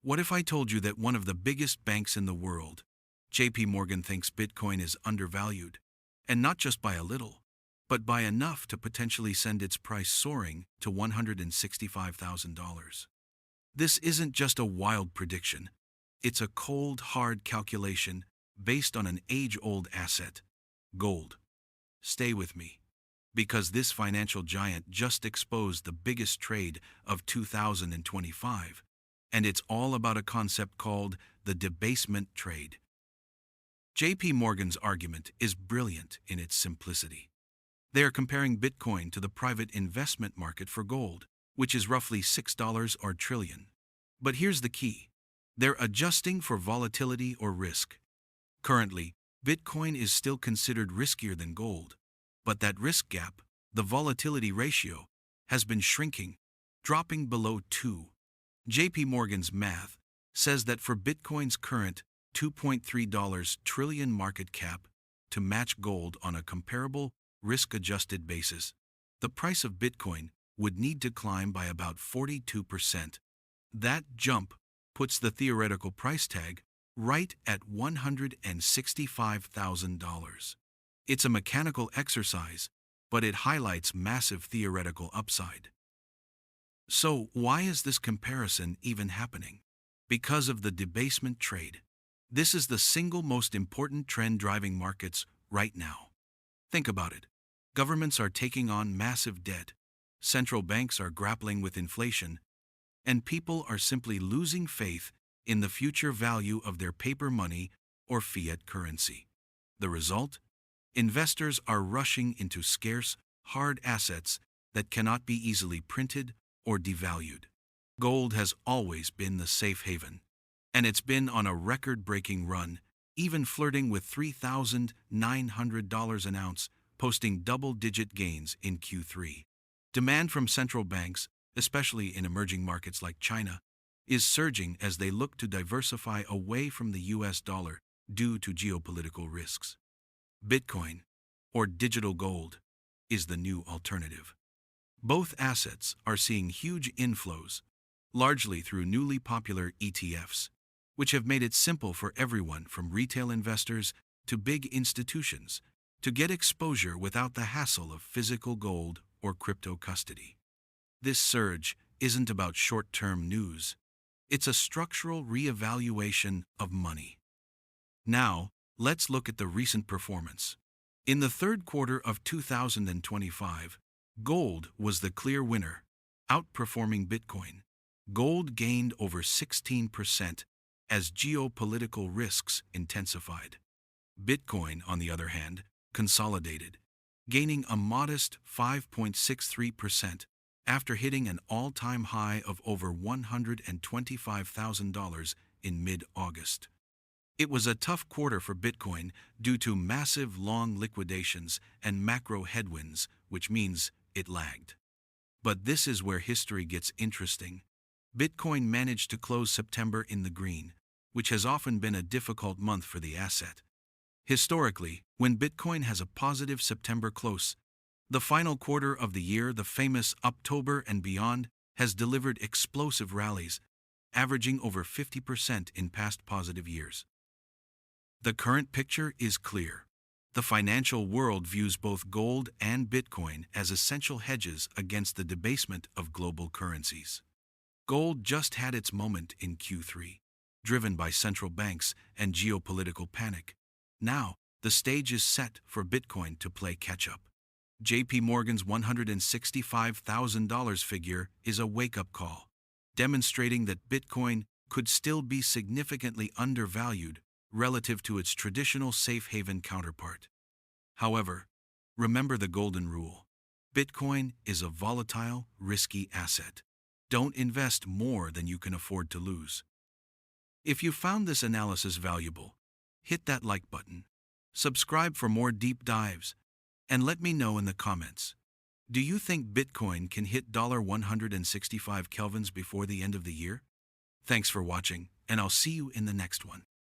What if I told you that one of the biggest banks in the world, JP Morgan, thinks Bitcoin is undervalued? And not just by a little, but by enough to potentially send its price soaring to $165,000. This isn't just a wild prediction. It's a cold, hard calculation based on an age-old asset, gold. Stay with me, because this financial giant just exposed the biggest trade of 2025, and it's all about a concept called the debasement trade. JP Morgan's argument is brilliant in its simplicity. They are comparing Bitcoin to the private investment market for gold, which is roughly $6 or trillion. But here's the key. They're adjusting for volatility or risk. Currently, Bitcoin is still considered riskier than gold, but that risk gap, the volatility ratio, has been shrinking, dropping below 2. JP Morgan's math says that for Bitcoin's current $2.3 trillion market cap to match gold on a comparable, risk-adjusted basis, the price of Bitcoin would need to climb by about 42%. That jump puts the theoretical price tag right at $165,000. It's a mechanical exercise, but it highlights massive theoretical upside. So why is this comparison even happening? Because of the debasement trade. This is the single most important trend driving markets right now. Think about it. Governments are taking on massive debt, central banks are grappling with inflation, and people are simply losing faith in the future value of their paper money or fiat currency. The result? Investors are rushing into scarce, hard assets that cannot be easily printed or devalued. Gold has always been the safe haven, and it's been on a record-breaking run, even flirting with $3,900 an ounce, posting double-digit gains in Q3. Demand from central banks, especially in emerging markets like China, is surging as they look to diversify away from the US dollar due to geopolitical risks. Bitcoin, or digital gold, is the new alternative. Both assets are seeing huge inflows, largely through newly popular ETFs, which have made it simple for everyone from retail investors to big institutions to get exposure without the hassle of physical gold or crypto custody. This surge isn't about short-term news. It's a structural reevaluation of money. Now, let's look at the recent performance. In the third quarter of 2025, gold was the clear winner, outperforming Bitcoin. Gold gained over 16% as geopolitical risks intensified. Bitcoin, on the other hand, consolidated, gaining a modest 5.63% after hitting an all-time high of over $125,000 in mid-August. It was a tough quarter for Bitcoin due to massive long liquidations and macro headwinds, which means it lagged. But this is where history gets interesting. Bitcoin managed to close September in the green, which has often been a difficult month for the asset. Historically, when Bitcoin has a positive September close, the final quarter of the year, the famous October and beyond, has delivered explosive rallies, averaging over 50% in past positive years. The current picture is clear. The financial world views both gold and Bitcoin as essential hedges against the debasement of global currencies. Gold just had its moment in Q3, driven by central banks and geopolitical panic. Now, the stage is set for Bitcoin to play catch-up. JP Morgan's $165,000 figure is a wake-up call, demonstrating that Bitcoin could still be significantly undervalued relative to its traditional safe haven counterpart. However, remember the golden rule. Bitcoin is a volatile, risky asset. Don't invest more than you can afford to lose. If you found this analysis valuable, hit that like button, subscribe for more deep dives, and let me know in the comments. Do you think Bitcoin can hit $165 kelvins before the end of the year? Thanks for watching, and I'll see you in the next one.